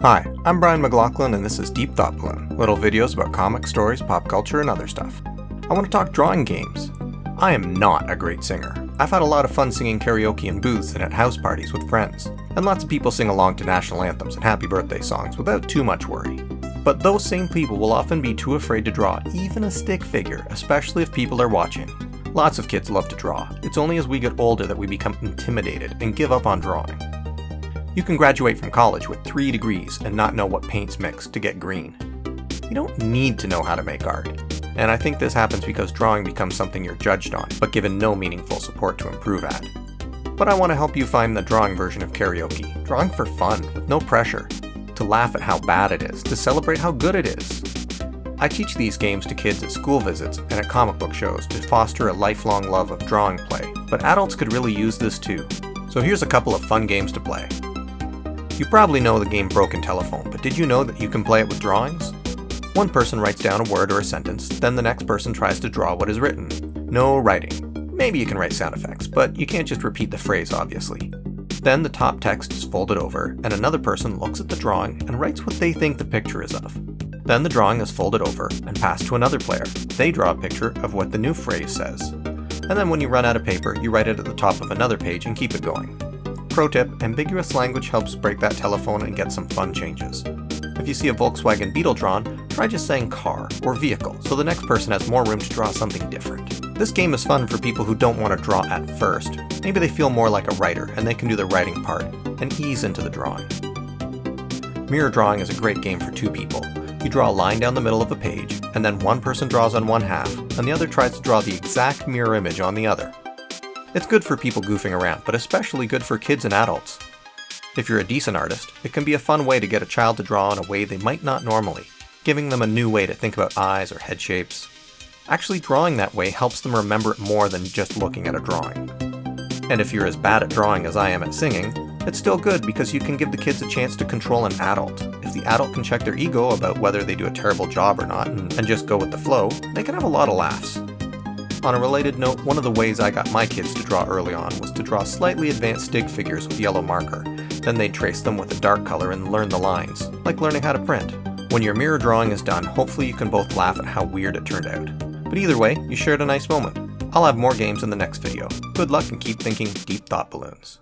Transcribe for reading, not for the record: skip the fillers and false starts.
Hi, I'm Brian McLachlan and this is Deep Thought Balloon, little videos about comics, stories, pop culture, and other stuff. I want to talk drawing games. I am not a great singer. I've had a lot of fun singing karaoke in booths and at house parties with friends, and lots of people sing along to national anthems and happy birthday songs without too much worry. But those same people will often be too afraid to draw even a stick figure, especially if people are watching. Lots of kids love to draw. It's only as we get older that we become intimidated and give up on drawing. You can graduate from college with 3 degrees and not know what paints mix to get green. You don't need to know how to make art. And I think this happens because drawing becomes something you're judged on, but given no meaningful support to improve at. But I want to help you find the drawing version of karaoke, drawing for fun, with no pressure, to laugh at how bad it is, to celebrate how good it is. I teach these games to kids at school visits and at comic book shows to foster a lifelong love of drawing play, but adults could really use this too. So here's a couple of fun games to play. You probably know the game Broken Telephone, but did you know that you can play it with drawings? One person writes down a word or a sentence, then the next person tries to draw what is written. No writing. Maybe you can write sound effects, but you can't just repeat the phrase, obviously. Then the top text is folded over, and another person looks at the drawing and writes what they think the picture is of. Then the drawing is folded over and passed to another player. They draw a picture of what the new phrase says. And then when you run out of paper, you write it at the top of another page and keep it going. Pro tip, ambiguous language helps break that telephone and get some fun changes. If you see a Volkswagen Beetle drawn, try just saying car or vehicle, so the next person has more room to draw something different. This game is fun for people who don't want to draw at first. Maybe they feel more like a writer and they can do the writing part and ease into the drawing. Mirror drawing is a great game for 2 people. You draw a line down the middle of a page, and then one person draws on one half, and the other tries to draw the exact mirror image on the other. It's good for people goofing around, but especially good for kids and adults. If you're a decent artist, it can be a fun way to get a child to draw in a way they might not normally, giving them a new way to think about eyes or head shapes. Actually drawing that way helps them remember it more than just looking at a drawing. And if you're as bad at drawing as I am at singing, it's still good because you can give the kids a chance to control an adult. If the adult can check their ego about whether they do a terrible job or not and just go with the flow, they can have a lot of laughs. On a related note, one of the ways I got my kids to draw early on was to draw slightly advanced stick figures with yellow marker. Then they'd trace them with a dark color and learn the lines, like learning how to print. When your mirror drawing is done, hopefully you can both laugh at how weird it turned out. But either way, you shared a nice moment. I'll have more games in the next video. Good luck and keep thinking deep thought balloons.